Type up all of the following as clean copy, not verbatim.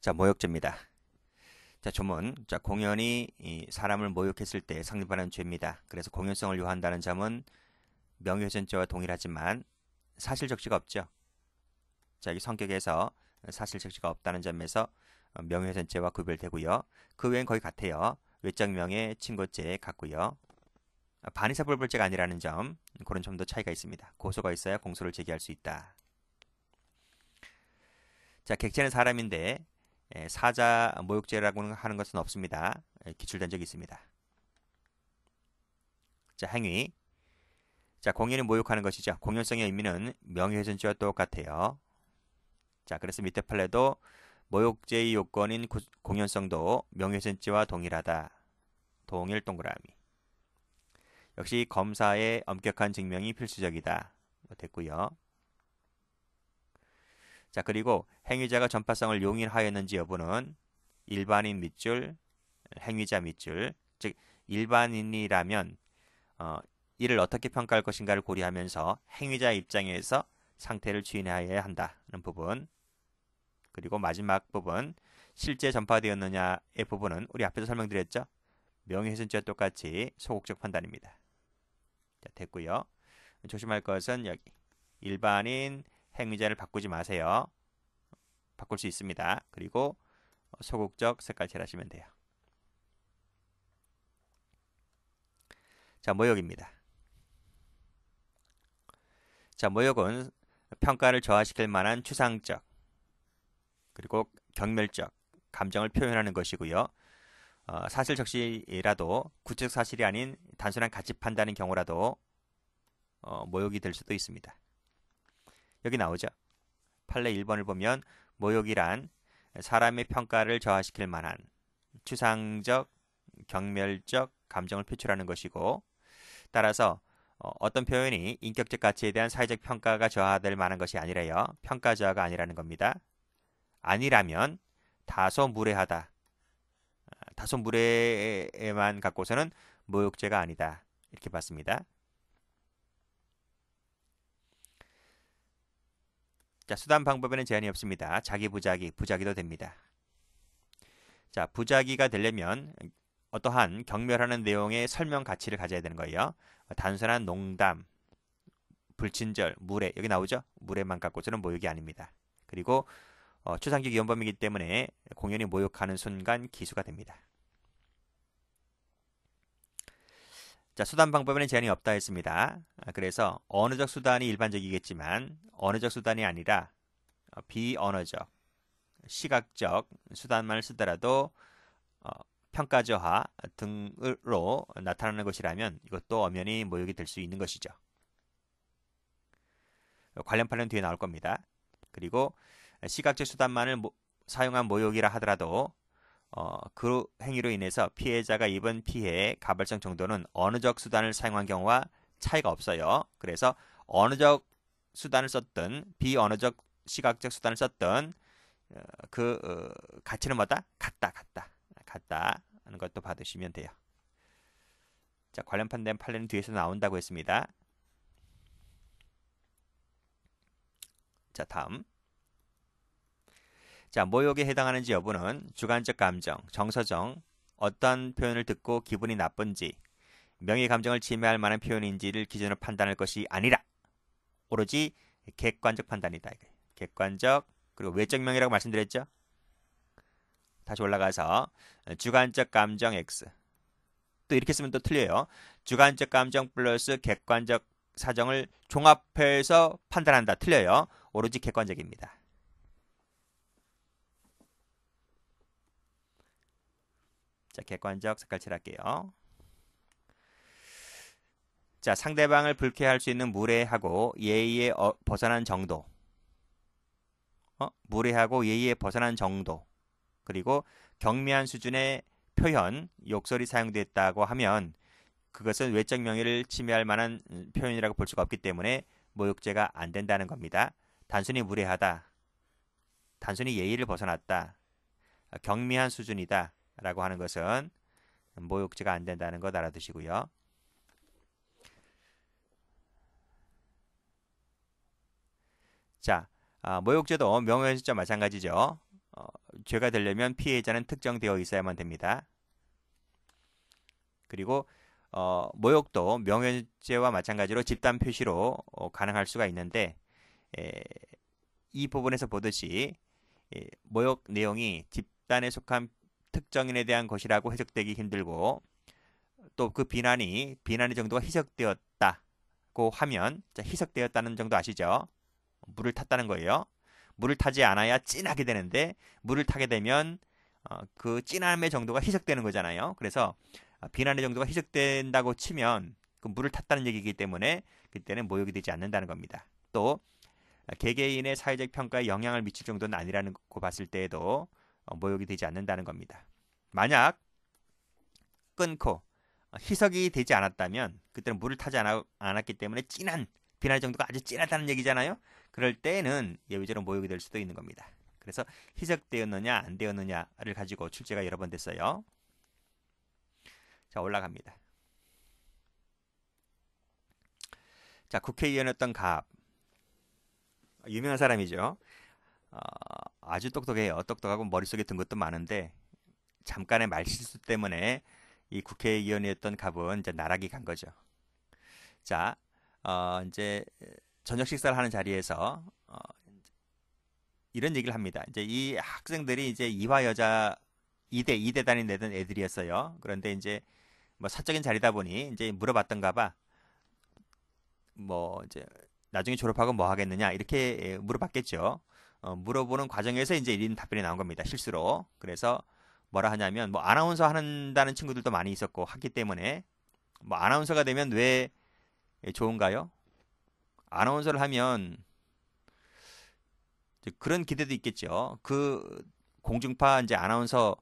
자, 모욕죄입니다. 자, 조문. 자, 공연이 이 사람을 모욕했을 때 성립하는 죄입니다. 그래서 공연성을 요한다는 점은 명예훼손죄와 동일하지만 사실 적시가 없죠. 자, 이 성격에서 사실 적시가 없다는 점에서 명예훼손죄와 구별되고요. 그 외엔 거의 같아요. 외적 명예, 친고죄 같고요. 반의사불벌죄가 아니라는 점, 그런 점도 차이가 있습니다. 고소가 있어야 공소를 제기할 수 있다. 자, 객체는 사람인데 사자 모욕죄라고 하는 것은 없습니다. 기출된 적이 있습니다. 자, 행위. 자, 공연이 모욕하는 것이죠. 공연성의 의미는 명예훼손죄와 똑같아요. 자, 그래서 밑에 판례도 모욕죄의 요건인 공연성도 명예훼손죄와 동일하다. 동일 동그라미. 역시 검사의 엄격한 증명이 필수적이다. 됐고요. 자, 그리고 행위자가 전파성을 용인하였는지 여부는 일반인 밑줄, 행위자 밑줄, 즉 일반인이라면 이를 어떻게 평가할 것인가를 고려하면서 행위자 입장에서 상태를 추인하여야 한다는 부분. 그리고 마지막 부분, 실제 전파되었느냐의 부분은 우리 앞에서 설명드렸죠. 명예훼손죄와 똑같이 소극적 판단입니다. 자, 됐고요. 조심할 것은 여기 일반인 행위자를 바꾸지 마세요. 바꿀 수 있습니다. 그리고 소극적 색깔 칠하시면 돼요. 자, 모욕입니다. 자, 모욕은 평가를 저하시킬 만한 추상적 그리고 경멸적 감정을 표현하는 것이고요. 사실 적시라도 구체적 사실이 아닌 단순한 가치 판단인 경우라도 모욕이 될 수도 있습니다. 여기 나오죠. 판례 1번을 보면 모욕이란 사람의 평가를 저하시킬 만한 추상적, 경멸적 감정을 표출하는 것이고, 따라서 어떤 표현이 인격적 가치에 대한 사회적 평가가 저하될 만한 것이 아니라요. 평가 저하가 아니라는 겁니다. 아니라면 다소 무례하다. 다소 무례에만 갖고서는 모욕죄가 아니다. 이렇게 봤습니다. 자, 수단 방법에는 제한이 없습니다. 자기 부작위, 부작위도 됩니다. 자, 부작위가 되려면 어떠한 경멸하는 내용의 설명 가치를 가져야 되는 거예요. 단순한 농담, 불친절, 무례, 여기 나오죠? 무례만 갖고서는 모욕이 아닙니다. 그리고 추상적 위헌범이기 때문에 공연히 모욕하는 순간 기수가 됩니다. 자, 수단 방법에는 제한이 없다 했습니다. 그래서 언어적 수단이 일반적이겠지만 언어적 수단이 아니라 비언어적, 시각적 수단만을 쓰더라도 평가 저하 등으로 나타나는 것이라면 이것도 엄연히 모욕이 될 수 있는 것이죠. 관련 판례는 뒤에 나올 겁니다. 그리고 시각적 수단만을 사용한 모욕이라 하더라도 그 행위로 인해서 피해자가 입은 피해의 가벌성 정도는 언어적 수단을 사용한 경우와 차이가 없어요. 그래서 언어적 수단을 썼든 비언어적 시각적 수단을 썼든 가치는 뭐다? 같다 하는 것도 받으시면 돼요. 자, 관련 판례는 뒤에서 나온다고 했습니다. 자, 다음. 자, 모욕에 해당하는지 여부는 주관적 감정, 정서정, 어떤 표현을 듣고 기분이 나쁜지, 명예 감정을 침해할 만한 표현인지를 기준으로 판단할 것이 아니라 오로지 객관적 판단이다. 객관적 그리고 외적 명예라고 말씀드렸죠. 다시 올라가서 주관적 감정 X. 또 이렇게 쓰면 또 틀려요. 주관적 감정 플러스 객관적 사정을 종합해서 판단한다. 틀려요. 오로지 객관적입니다. 자, 객관적 색깔 칠할게요. 자, 상대방을 불쾌할 수 있는 무례하고 예의에 벗어난 정도. 무례하고 예의에 벗어난 정도. 그리고 경미한 수준의 표현, 욕설이 사용됐다고 하면 그것은 외적 명예를 침해할 만한 표현이라고 볼 수가 없기 때문에 모욕죄가 안 된다는 겁니다. 단순히 무례하다. 단순히 예의를 벗어났다. 경미한 수준이다. 라고 하는 것은 모욕죄가 안 된다는 것 알아두시고요. 자, 모욕죄도 명예훼손죄와 마찬가지죠. 죄가 되려면 피해자는 특정되어 있어야만 됩니다. 그리고 모욕도 명예죄와 마찬가지로 집단 표시로 가능할 수가 있는데 이 부분에서 보듯이 모욕 내용이 집단에 속한 특정인에 대한 것이라고 해석되기 힘들고 또 그 비난의 정도가 희석되었다고 하면 희석되었다는 정도 아시죠? 물을 탔다는 거예요. 물을 타지 않아야 찐하게 되는데 물을 타게 되면 그 찐함의 정도가 희석되는 거잖아요. 그래서 비난의 정도가 희석된다고 치면 그 물을 탔다는 얘기이기 때문에 그때는 모욕이 되지 않는다는 겁니다. 또 개개인의 사회적 평가에 영향을 미칠 정도는 아니라는 거 봤을 때에도 모욕이 되지 않는다는 겁니다. 만약 끊고 희석이 되지 않았다면 그때는 물을 타지 않았기 때문에 찐한 비난의 정도가 아주 찐하다는 얘기잖아요. 그럴 때는 예외적으로 모욕이 될 수도 있는 겁니다. 그래서 희석되었느냐 안 되었느냐를 가지고 출제가 여러 번 됐어요. 자, 올라갑니다. 자, 국회의원이었던 갑. 유명한 사람이죠. 아주 똑똑해요. 똑똑하고 머릿속에 든 것도 많은데 잠깐의 말실수 때문에 이 국회의원이었던 갑은 이제 나락이 간 거죠. 자, 이제 저녁 식사를 하는 자리에서 이런 얘기를 합니다. 이제 이 학생들이 이제 이화 여자 2대 다니는 애들이었어요. 그런데 이제 뭐 사적인 자리다 보니 이제 물어봤던가 봐. 뭐 이제 나중에 졸업하고 뭐 하겠느냐 이렇게 물어봤겠죠. 물어보는 과정에서 이제 이런 답변이 나온 겁니다. 실수로. 그래서 뭐라 하냐면 뭐 아나운서 한다는 친구들도 많이 있었고 하기 때문에 뭐 아나운서가 되면 왜 좋은가요? 아나운서를 하면 그런 기대도 있겠죠. 그 공중파 이제 아나운서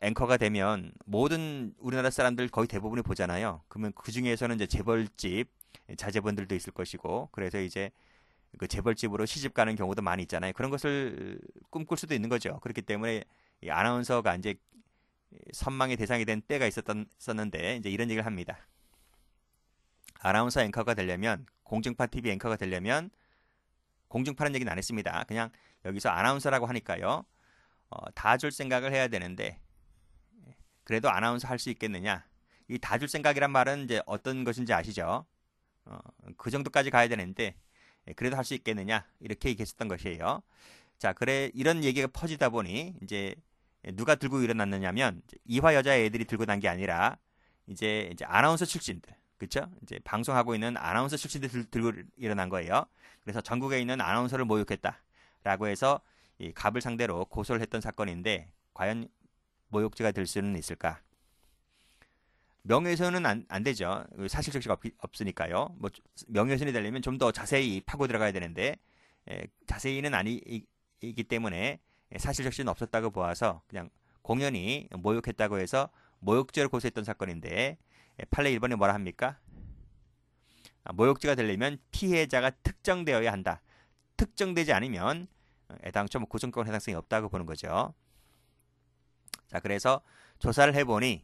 앵커가 되면 모든 우리나라 사람들 거의 대부분이 보잖아요. 그러면 그 중에서는 이제 재벌집 자제분들도 있을 것이고 그래서 이제 그 재벌집으로 시집 가는 경우도 많이 있잖아요. 그런 것을 꿈꿀 수도 있는 거죠. 그렇기 때문에 이 아나운서가 이제 선망의 대상이 된 때가 있었는데 이제 이런 얘기를 합니다. 아나운서 앵커가 되려면 공중파 TV 앵커가 되려면 공중파는 얘기는 안 했습니다. 그냥 여기서 아나운서라고 하니까요. 다 줄 생각을 해야 되는데 그래도 아나운서 할 수 있겠느냐? 이 다 줄 생각이란 말은 이제 어떤 것인지 아시죠? 그 정도까지 가야 되는데 그래도 할 수 있겠느냐? 이렇게 얘기했었던 것이에요. 자, 그래 이런 얘기가 퍼지다 보니 이제 누가 들고 일어났느냐면 이화 여자 애들이 들고 난 게 아니라 이제 아나운서 출신들, 그렇죠? 이제 방송하고 있는 아나운서 출신들 들고 일어난 거예요. 그래서 전국에 있는 아나운서를 모욕했다라고 해서 이 갑을 상대로 고소를 했던 사건인데 과연 모욕죄가 될 수는 있을까? 명예훼손은 안 되죠. 사실 적시가 없으니까요. 뭐 명예훼손이 되려면 좀 더 자세히 파고 들어가야 되는데 자세히는 아니기 때문에 사실 적시는 없었다고 보아서 그냥 공연히 모욕했다고 해서 모욕죄로 고소했던 사건인데 판례 1번에 뭐라 합니까? 모욕죄가 되려면 피해자가 특정되어야 한다. 특정되지 않으면 애당초 고소권 해당성이 없다고 보는 거죠. 자, 그래서 조사를 해보니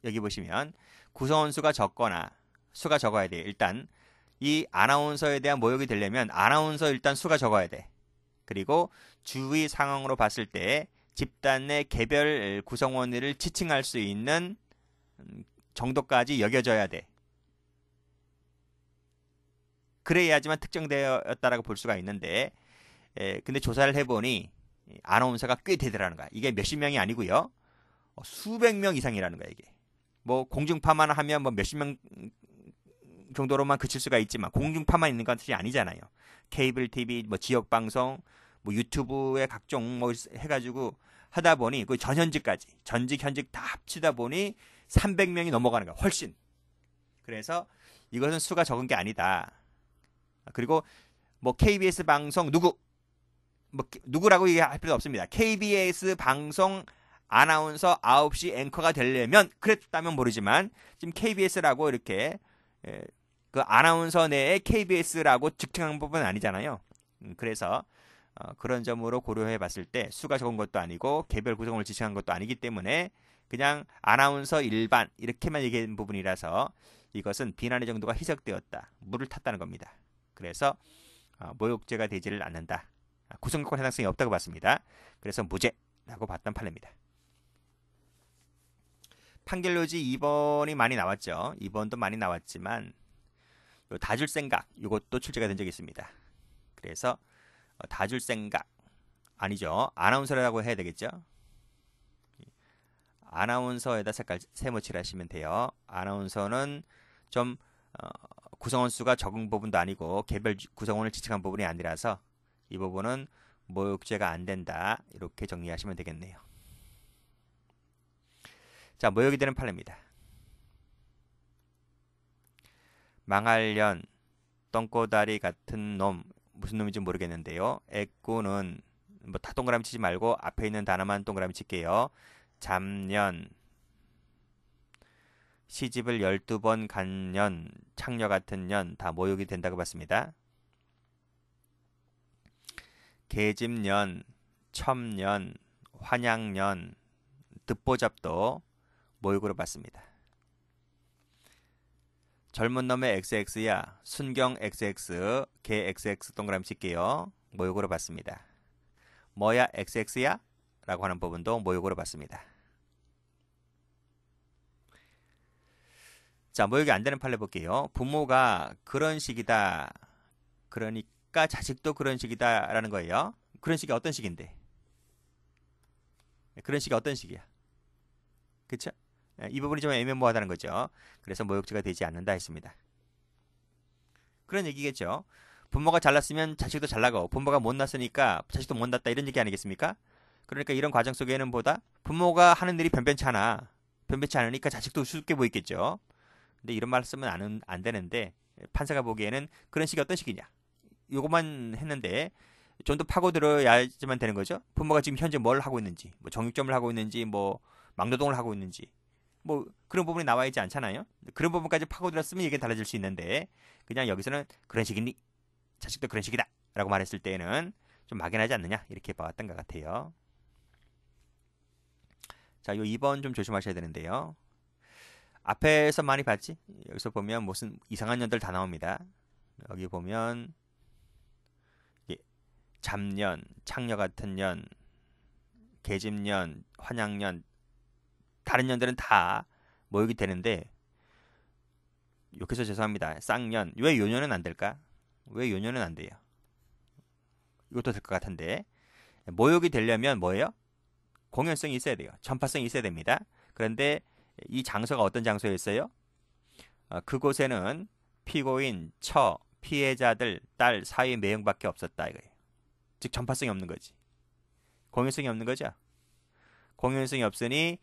여기 보시면 구성원 수가 적거나 수가 적어야 돼. 일단 이 아나운서에 대한 모욕이 되려면 아나운서 일단 수가 적어야 돼. 그리고 주위 상황으로 봤을 때 집단 내 개별 구성원을 지칭할 수 있는 정도까지 여겨져야 돼. 그래야지만 특정되었다라고 볼 수가 있는데 근데 조사를 해보니 아나운서가 꽤 되더라는 거야. 이게 몇십 명이 아니고요. 수백 명 이상이라는 거야, 이게. 뭐 공중파만 하면 뭐 몇십 명 정도로만 그칠 수가 있지만 공중파만 있는 것이 아니잖아요. 케이블 TV, 뭐 지역 방송, 뭐 유튜브에 각종 뭐 해가지고 하다 보니 그 전현직까지 전직 현직 다 합치다 보니 300명이 넘어가는 거야. 훨씬. 그래서 이것은 수가 적은 게 아니다. 그리고 뭐 KBS 방송 뭐 누구라고 얘기할 필요 없습니다. KBS 방송 아나운서 9시 앵커가 되려면 그랬다면 모르지만 지금 KBS라고 이렇게 그 아나운서 내에 KBS라고 직칭한 부분은 아니잖아요. 그래서 그런 점으로 고려해 봤을 때 수가 적은 것도 아니고 개별 구성을 지칭한 것도 아니기 때문에 그냥 아나운서 일반 이렇게만 얘기한 부분이라서 이것은 비난의 정도가 희석되었다. 물을 탔다는 겁니다. 그래서 모욕죄가 되지를 않는다. 구성요건 해당성이 없다고 봤습니다. 그래서 무죄라고 봤던 판례입니다. 판결요지 2번이 많이 나왔죠. 2번도 많이 나왔지만 다 줄 생각 이것도 출제가 된 적이 있습니다. 그래서 다 줄 생각 아니죠. 아나운서라고 해야 되겠죠. 아나운서에다 색깔 세모칠 하시면 돼요. 아나운서는 좀 구성원 수가 적은 부분도 아니고 개별 구성원을 지칭한 부분이 아니라서 이 부분은 모욕죄가 안 된다. 이렇게 정리하시면 되겠네요. 자, 모욕이 되는 판례입니다. 망할년, 똥꼬다리 같은 놈, 무슨 놈인지 모르겠는데요. 애꾸는 뭐 다 동그라미 치지 말고 앞에 있는 단어만 동그라미 칠게요. 잡년, 시집을 12번 간 년, 창녀 같은 년 다 모욕이 된다고 봤습니다. 계집년, 첨년, 환양년, 듣보잡도 모욕으로 봤습니다. 젊은 놈의 XX야, 순경 XX, 개 XX 동그라미 칠게요. 모욕으로 봤습니다. 뭐야 XX야? 라고 하는 부분도 모욕으로 봤습니다. 자, 모욕이 안 되는 판례 볼게요. 부모가 그런 식이다. 그러니까 자식도 그런 식이다 라는 거예요. 그런 식이 어떤 식인데? 그런 식이 어떤 식이야? 그쵸? 이 부분이 좀 애매모호하다는 거죠. 그래서 모욕죄가 되지 않는다 했습니다. 그런 얘기겠죠. 부모가 잘났으면 자식도 잘나고 부모가 못났으니까 자식도 못났다 이런 얘기 아니겠습니까? 그러니까 이런 과정 속에는 보다 부모가 하는 일이 변변치 않으니까 자식도 우습게 보이겠죠. 근데 이런 말 쓰면 안 되는데 판사가 보기에는 그런 식이 어떤 식이냐. 요것만 했는데 좀 더 파고들어야지만 되는 거죠. 부모가 지금 현재 뭘 하고 있는지, 뭐 정육점을 하고 있는지, 뭐 막노동을 하고 있는지, 뭐 그런 부분이 나와 있지 않잖아요. 그런 부분까지 파고들었으면 얘기는 달라질 수 있는데 그냥 여기서는 그런 식이니 자식도 그런 식이다 라고 말했을 때는 좀 막연하지 않느냐 이렇게 봐왔던 것 같아요. 자, 요 2번 좀 조심하셔야 되는데요. 앞에서 많이 봤지? 여기서 보면 무슨 이상한 년들 다 나옵니다. 여기 보면 잡년, 창녀 같은 년, 계집년, 환양년 다른 년들은 다 모욕이 되는데 욕해서 죄송합니다. 쌍년, 왜 요년은 안 될까? 왜 요년은 안 돼요? 이것도 될 것 같은데 모욕이 되려면 뭐예요? 공연성이 있어야 돼요. 전파성이 있어야 됩니다. 그런데 이 장소가 어떤 장소였어요? 그곳에는 피고인, 피해자들, 딸, 사위 4명밖에 없었다 이거예요. 즉 전파성이 없는 거지. 공연성이 없는 거죠. 공연성이 없으니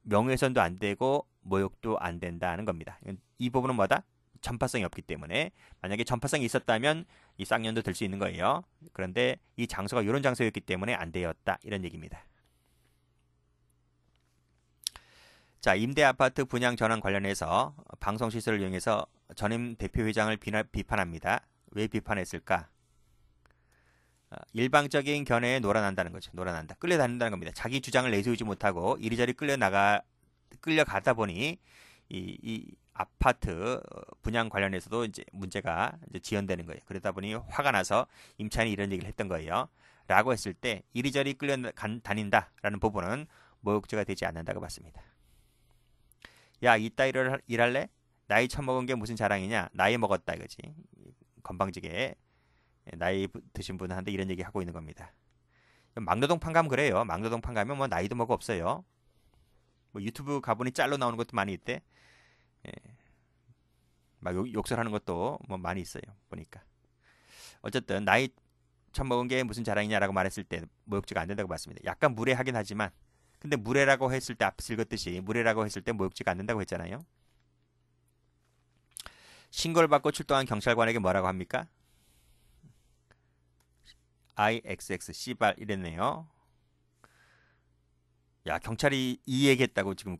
명예훼손도 안 되고 모욕도 안 된다는 겁니다. 이 부분은 뭐다? 전파성이 없기 때문에 만약에 전파성이 있었다면 이 쌍년도 될 수 있는 거예요. 그런데 이 장소가 이런 장소였기 때문에 안 되었다 이런 얘기입니다. 자, 임대 아파트 분양 전환 관련해서 방송시설을 이용해서 전임 대표회장을 비판합니다. 왜 비판했을까? 일방적인 견해에 놀아난다는 거죠. 놀아난다. 끌려다닌다는 겁니다. 자기 주장을 내세우지 못하고 이리저리 끌려가다 보니 이 아파트 분양 관련해서도 이제 문제가 이제 지연되는 거예요. 그러다 보니 화가 나서 임차인이 이런 얘기를 했던 거예요. 라고 했을 때 이리저리 끌려다닌다라는 부분은 모욕죄가 되지 않는다고 봤습니다. 야, 이따 일할래? 나이 처먹은 게 무슨 자랑이냐? 나이 먹었다 이거지. 건방지게 나이 드신 분한테 이런 얘기 하고 있는 겁니다. 막노동 판가면 그래요. 막노동 판가면 뭐 나이도 뭐고 없어요. 뭐 유튜브 가보니 짤로 나오는 것도 많이 있대. 막 욕설하는 것도 뭐 많이 있어요. 보니까. 어쨌든 나이 처먹은 게 무슨 자랑이냐라고 말했을 때 모욕죄가 안 된다고 봤습니다. 약간 무례하긴 하지만 근데 무례라고 했을 때 앞서 읽었듯이 무례라고 했을 때 모욕죄가 안 된다고 했잖아요. 신고를 받고 출동한 경찰관에게 뭐라고 합니까? IXX 씨발 이랬네요. 야, 경찰이 이 얘기했다고 지금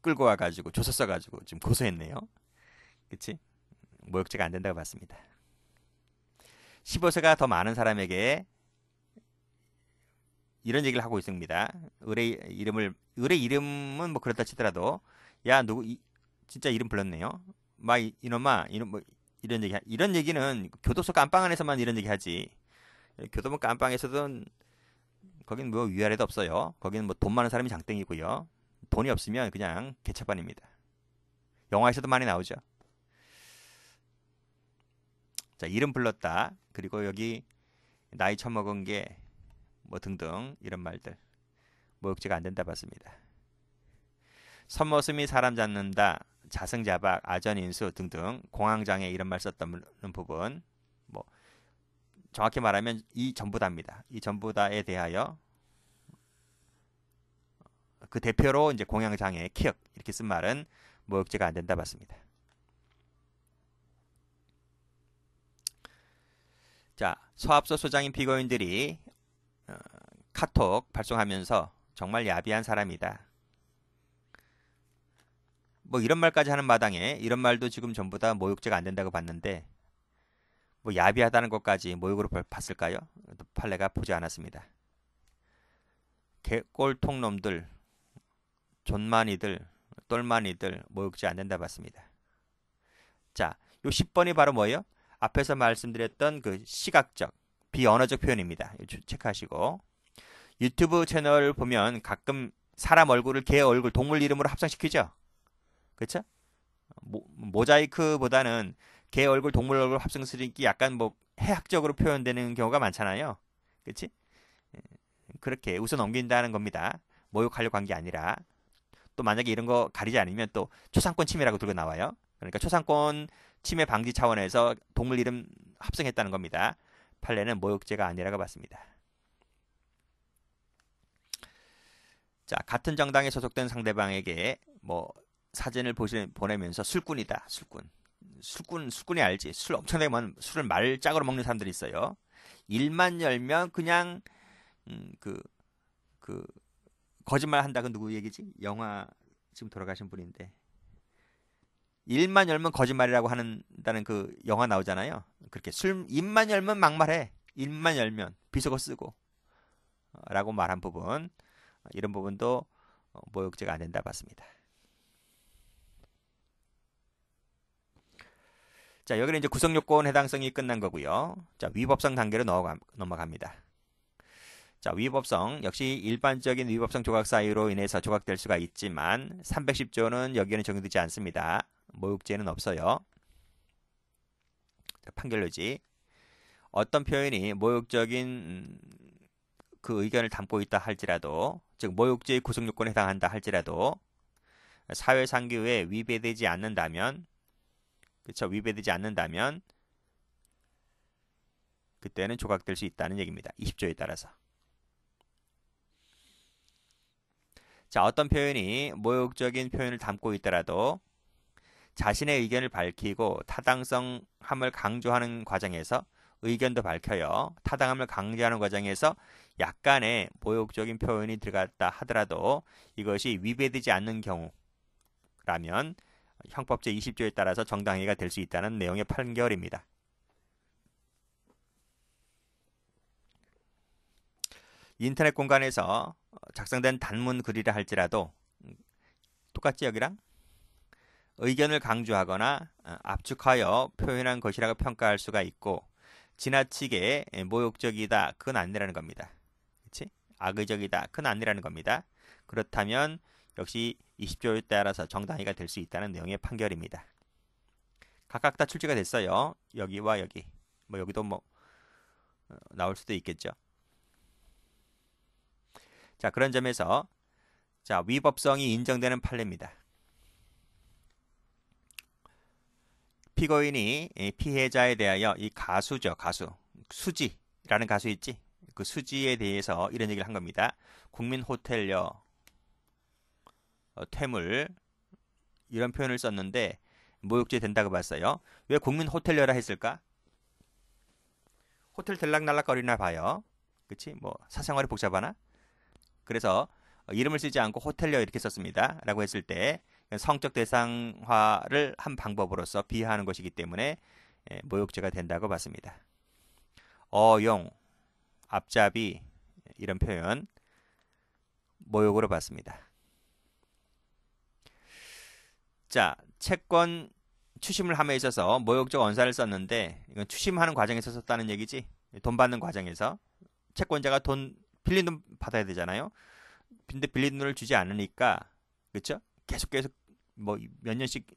끌고 와가지고 조서 써가지고 지금 고소했네요. 그치? 모욕죄가 안 된다고 봤습니다. 15세가 더 많은 사람에게 이런 얘기를 하고 있습니다. 의뢰 이름은 뭐 그렇다 치더라도 야, 누구 진짜 이름 불렀네요. 마 이놈아, 이놈 뭐 이런 얘기는 교도소 깜빵 안에서만 이런 얘기 하지. 교도소 깜빵에서도 거긴 뭐 위아래도 없어요. 거기는 뭐 돈 많은 사람이 장땡이고요. 돈이 없으면 그냥 개차반입니다. 영화에서도 많이 나오죠. 자, 이름 불렀다. 그리고 여기 나이 처먹은 게 뭐 등등 이런 말들. 모욕죄가 안 된다 봤습니다. 선머슴이 사람 잡는다, 자승자박, 아전인수 등등 공황장애 이런 말 썼던 부분, 뭐 정확히 말하면 이 전부 다입니다. 이 전부 다에 대하여 그 대표로 이제 공황장애, 키읔 이렇게 쓴 말은 모욕죄가 안 된다 봤습니다. 자, 서합소 소장인 피고인들이 카톡 발송하면서 정말 야비한 사람이다. 뭐 이런 말까지 하는 마당에 이런 말도 지금 전부 다 모욕죄가 안 된다고 봤는데 뭐 야비하다는 것까지 모욕으로 봤을까요? 판례가 보지 않았습니다. 개꼴통놈들, 존만이들, 똘만이들 모욕죄 안 된다 봤습니다. 자, 요 10번이 바로 뭐예요? 앞에서 말씀드렸던 그 시각적, 비언어적 표현입니다. 체크하시고 유튜브 채널 보면 가끔 사람 얼굴을 개 얼굴, 동물 이름으로 합성시키죠? 그렇죠? 모자이크보다는 개 얼굴, 동물 얼굴 합성시키기 약간 뭐 해학적으로 표현되는 경우가 많잖아요. 그렇지? 그렇게 웃어 넘긴다는 겁니다. 모욕하려고 한 게 아니라. 또 만약에 이런 거 가리지 않으면 또 초상권 침해라고 들고 나와요. 그러니까 초상권 침해 방지 차원에서 동물 이름 합성했다는 겁니다. 판례는 모욕죄가 아니라고 봤습니다. 자, 같은 정당에 소속된 상대방에게 뭐 사진을 보내면서 술꾼이다, 술꾼이 알지. 술 엄청나게 많은 술을 말짝으로 먹는 사람들이 있어요. 일만 열면 그냥 그 거짓말 한다. 그 누구 얘기지? 영화 지금 돌아가신 분인데 일만 열면 거짓말이라고 한다는 그 영화 나오잖아요. 그렇게 입만 열면 막말해. 입만 열면 비속어 쓰고 라고 말한 부분, 이런 부분도 모욕죄가 안 된다 봤습니다. 자, 여기는 이제 구성요건 해당성이 끝난 거고요. 자, 위법성 단계로 넘어갑니다. 자, 위법성 역시 일반적인 위법성 조각 사유로 인해서 조각될 수가 있지만 310조는 여기에는 적용되지 않습니다. 모욕죄는 없어요. 자, 판결로지. 어떤 표현이 모욕적인 그 의견을 담고 있다 할지라도, 즉 모욕죄의 구성요건에 해당한다 할지라도 사회상규에 위배되지 않는다면, 그렇죠? 위배되지 않는다면 그때는 조각될 수 있다는 얘기입니다. 20조에 따라서. 자, 어떤 표현이 모욕적인 표현을 담고 있더라도 자신의 의견을 밝히고 타당성함을 강조하는 과정에서 의견도 밝혀요. 타당함을 강조하는 과정에서 약간의 모욕적인 표현이 들어갔다 하더라도 이것이 위배되지 않는 경우라면 형법 제20조에 따라서 정당해가 될 수 있다는 내용의 판결입니다. 인터넷 공간에서 작성된 단문 글이라 할지라도 똑같지 여기랑? 의견을 강조하거나 압축하여 표현한 것이라고 평가할 수가 있고 지나치게 모욕적이다, 그건 아니라는 겁니다. 그렇지? 악의적이다, 그건 아니라는 겁니다. 그렇다면 역시 20조에 따라서 정당해가 될 수 있다는 내용의 판결입니다. 각각 다 출제가 됐어요. 여기와 여기. 뭐 여기도 뭐 나올 수도 있겠죠. 자, 그런 점에서 자, 위법성이 인정되는 판례입니다. 피고인이 피해자에 대하여 이 가수죠, 가수. 수지라는 가수 있지? 그 수지에 대해서 이런 얘기를 한 겁니다. 국민 호텔료, 퇴물 이런 표현을 썼는데 모욕죄 된다고 봤어요. 왜 국민 호텔료라 했을까? 호텔 들락날락거리나 봐요. 그치? 뭐 사생활이 복잡하나? 그래서 이름을 쓰지 않고 호텔료 이렇게 썼습니다. 라고 했을 때 성적 대상화를 한 방법으로서 비하하는 것이기 때문에 모욕죄가 된다고 봤습니다. 어용, 앞잡이 이런 표현 모욕으로 봤습니다. 자, 채권 추심을 함에 있어서 모욕적 언사를 썼는데 이건 추심하는 과정에서 썼다는 얘기지. 돈 받는 과정에서 채권자가 빌린 돈 받아야 되잖아요. 근데 빌린 돈을 주지 않으니까 그렇죠? 계속 뭐 몇 년씩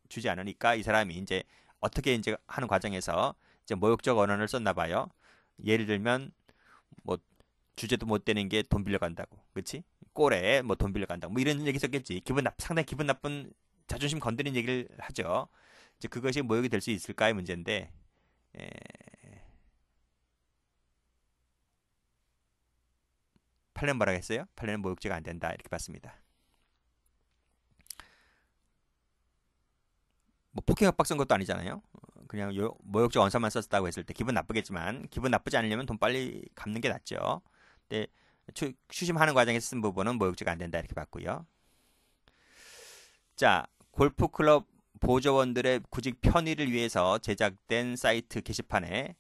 주지 않으니까 이 사람이 이제 어떻게 이제 하는 과정에서 이제 모욕적 언어를 썼나 봐요. 예를 들면 뭐 주제도 못 되는 게 돈 빌려간다고, 그렇지? 꼴에 뭐 돈 빌려간다고, 뭐 이런 얘기 썼겠지. 상당히 기분 나쁜 자존심 건드리는 얘기를 하죠. 이제 그것이 모욕이 될 수 있을까의 문제인데, 에... 판례는 뭐라고 했어요? 판례는 모욕죄가 안 된다 이렇게 봤습니다. 뭐 폭행 협박 쓴 것도 아니잖아요. 그냥 모욕적 언사만 썼다고 했을 때 기분 나쁘겠지만 기분 나쁘지 않으려면 돈 빨리 갚는 게 낫죠. 근데 추심하는 과정에서 쓴 부분은 모욕죄가 안 된다 이렇게 봤고요. 자, 골프클럽 보조원들의 구직 편의를 위해서 제작된 사이트 게시판에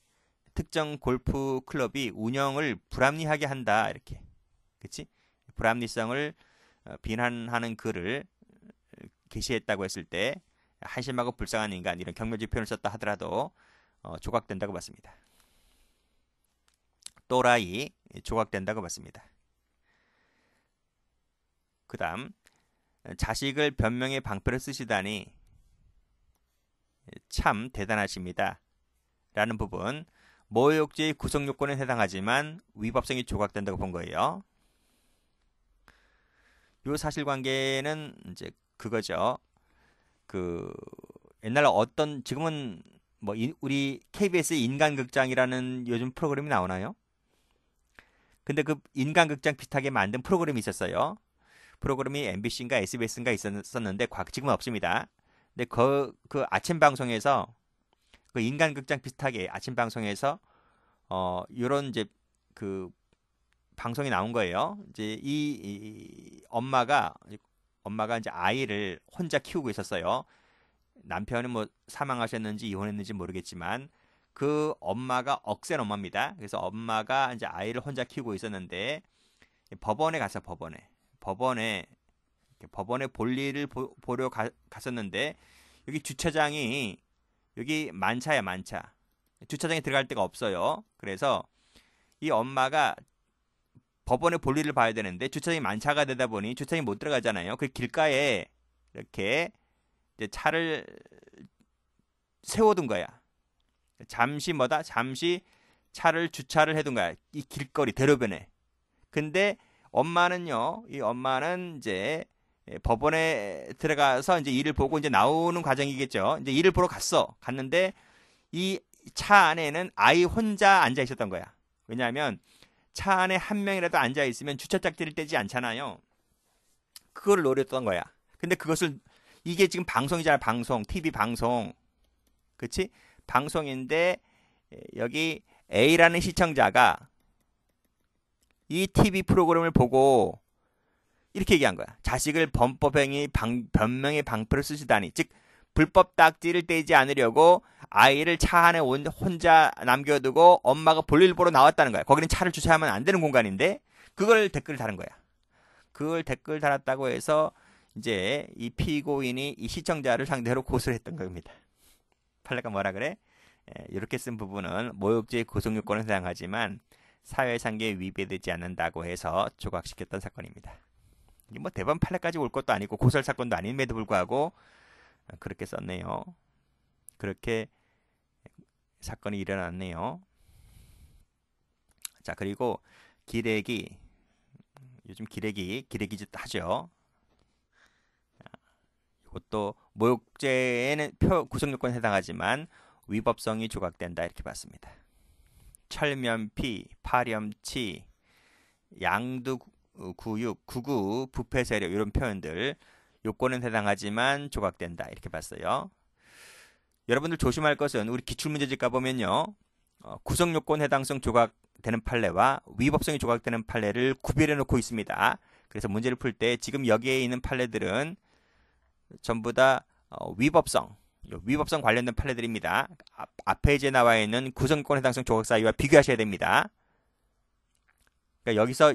특정 골프클럽이 운영을 불합리하게 한다 이렇게, 그치? 불합리성을 비난하는 글을 게시했다고 했을 때 한심하고 불쌍한 인간 이런 경멸적 표현을 썼다 하더라도 조각된다고 봤습니다. 또라이 조각된다고 봤습니다. 그 다음 자식을 변명의 방패로 쓰시다니 참 대단하십니다 라는 부분, 모욕죄의 구성요건에 해당하지만 위법성이 조각된다고 본 거예요. 요 사실관계는 이제 그거죠. 옛날에 지금은 뭐 우리 KBS 인간극장이라는 요즘 프로그램이 나오나요? 근데 그 인간극장 비슷하게 만든 프로그램이 있었어요. 프로그램이 MBC인가 SBS인가 있었는데 지금은 없습니다. 근데 그 아침 방송에서 그 인간극장 비슷하게 아침 방송에서 요런 이제 그 방송이 나온 거예요. 이제 이 엄마가 이제 아이를 혼자 키우고 있었어요. 남편은 뭐 사망하셨는지 이혼했는지 모르겠지만 그 엄마가 억센 엄마입니다. 그래서 엄마가 이제 아이를 혼자 키우고 있었는데 법원에 가서 법원에 볼일을 보러 갔었는데 여기 주차장이 여기 만차야 만차. 주차장에 들어갈 데가 없어요. 그래서 이 엄마가 법원에 볼일을 봐야 되는데 주차장이 만차가 되다 보니 주차장이 못 들어가잖아요. 그 길가에 이렇게 이제 차를 세워둔 거야. 잠시 차를 주차를 해둔 거야. 이 길거리 대로변에. 근데 이 엄마는 이제 법원에 들어가서 이제 일을 보고 이제 나오는 과정이겠죠. 이제 일을 보러 갔는데 이 차 안에는 아이 혼자 앉아 있었던 거야. 왜냐하면 차 안에 한 명이라도 앉아 있으면 주차짝지를 떼지 않잖아요. 그거를 노렸던 거야. 근데 이게 지금 방송이잖아. TV 방송. 그치? 방송인데 여기 A라는 시청자가 이 TV 프로그램을 보고 이렇게 얘기한 거야. 자식을 변명의 방패로 쓰시다니. 즉 불법 딱지를 떼지 않으려고 아이를 차 안에 혼자 남겨두고 엄마가 볼일 보러 나왔다는 거야. 거기는 차를 주차하면 안 되는 공간인데 그걸 댓글 달은 거야. 그걸 댓글 달았다고 해서 이제 이 피고인이 이 시청자를 상대로 고소를 했던 겁니다. 판례가 뭐라 그래? 이렇게 쓴 부분은 모욕죄의 구성요건에 해당하지만 사회상계에 위배되지 않는다고 해서 조각시켰던 사건입니다. 이게 뭐 대법원 판례까지 올 것도 아니고 고소할 사건도 아님에도 불구하고 그렇게 썼네요. 그렇게 사건이 일어났네요. 자, 그리고 기레기. 요즘 기레기짓 하죠. 이것도 모욕죄에는 구성요건에 해당하지만 위법성이 조각된다 이렇게 봤습니다. 철면피, 파렴치, 양두구육, 구구, 부패세력 이런 표현들 요건은 해당하지만 조각된다 이렇게 봤어요. 여러분들 조심할 것은 우리 기출문제집 가보면요. 구성요건 해당성 조각되는 판례와 위법성이 조각되는 판례를 구별해 놓고 있습니다. 그래서 문제를 풀 때 지금 여기에 있는 판례들은 전부 다 위법성 관련된 판례들입니다. 앞에 이제 나와 있는 구성요건 해당성 조각 사이와 비교하셔야 됩니다. 그러니까 여기서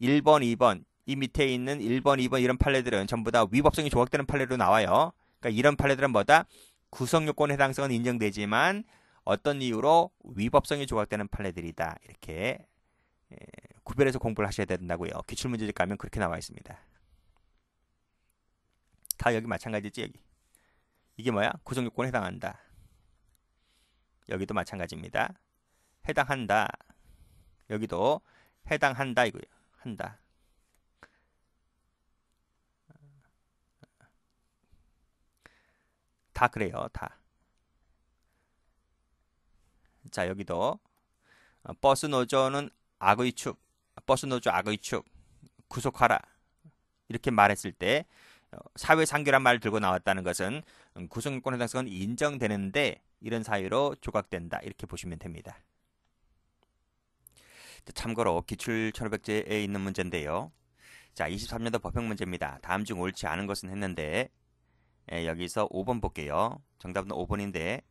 1번, 2번 이 밑에 있는 1번, 2번 이런 판례들은 전부 다 위법성이 조각되는 판례로 나와요. 그러니까 이런 판례들은 뭐다? 구성요건의 해당성은 인정되지만 어떤 이유로 위법성이 조각되는 판례들이다. 이렇게 구별해서 공부를 하셔야 된다고요. 기출문제집 가면 그렇게 나와 있습니다. 다 여기 마찬가지지. 여기 이게 뭐야? 구성요건에 해당한다. 여기도 마찬가지입니다. 해당한다. 여기도 해당한다 이거예요. 한다. 다 그래요. 다. 자, 여기도 버스 노조는 악의 축, 버스 노조 악의 축, 구속하라. 이렇게 말했을 때 사회상규란 말을 들고 나왔다는 것은 구성요건 해당성은 인정되는데 이런 사유로 조각된다. 이렇게 보시면 됩니다. 참고로 기출 1500제에 있는 문제인데요. 자, 23년도 법형 문제입니다. 다음 중 옳지 않은 것은 했는데 여기서 5번 볼게요. 정답은 5번인데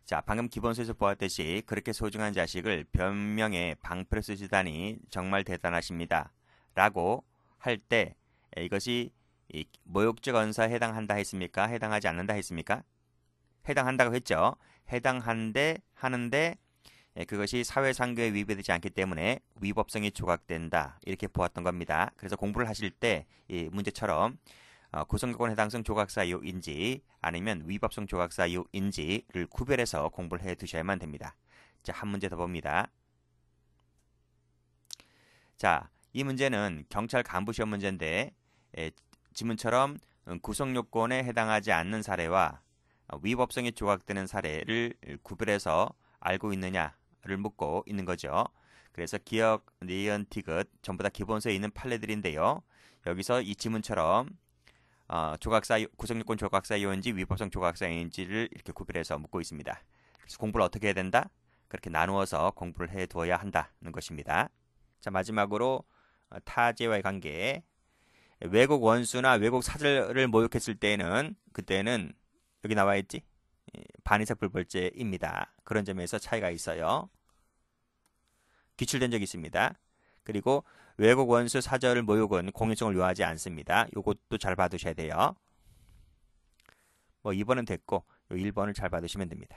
자, 방금 기본서에서 보았듯이 그렇게 소중한 자식을 변명에 방패로 쓰시다니 정말 대단하십니다. 라고 할 때 이것이 모욕적 언사에 해당한다 했습니까? 해당하지 않는다 했습니까? 해당한다고 했죠. 해당한데 하는데 그것이 사회상규에 위배되지 않기 때문에 위법성이 조각된다. 이렇게 보았던 겁니다. 그래서 공부를 하실 때 이 문제처럼 구성요건 해당성 조각사유인지 아니면 위법성 조각사유인지를 구별해서 공부를 해 두셔야만 됩니다. 자, 한 문제 더 봅니다. 자, 이 문제는 경찰 간부 시험 문제인데 지문처럼 구성요건에 해당하지 않는 사례와 위법성이 조각되는 사례를 구별해서 알고 있느냐를 묻고 있는 거죠. 그래서 기억, 니은, 디귿 전부 다 기본서에 있는 판례들인데요. 여기서 이 지문처럼 구성요건 조각사유인지 위법성 조각사유인지를 이렇게 구별해서 묻고 있습니다. 그래서 공부를 어떻게 해야 된다? 그렇게 나누어서 공부를 해 두어야 한다는 것입니다. 자, 마지막으로 타제와의 관계. 외국 원수나 외국 사절을 모욕했을 때는 그때는 여기 나와 있지? 반의사 불벌죄입니다. 그런 점에서 차이가 있어요. 기출된 적이 있습니다. 그리고 외국 원수 사절 모욕은 공유성을 요하지 않습니다. 이것도 잘 봐두셔야 돼요. 뭐 2번은 됐고 1번을 잘 봐두시면 됩니다.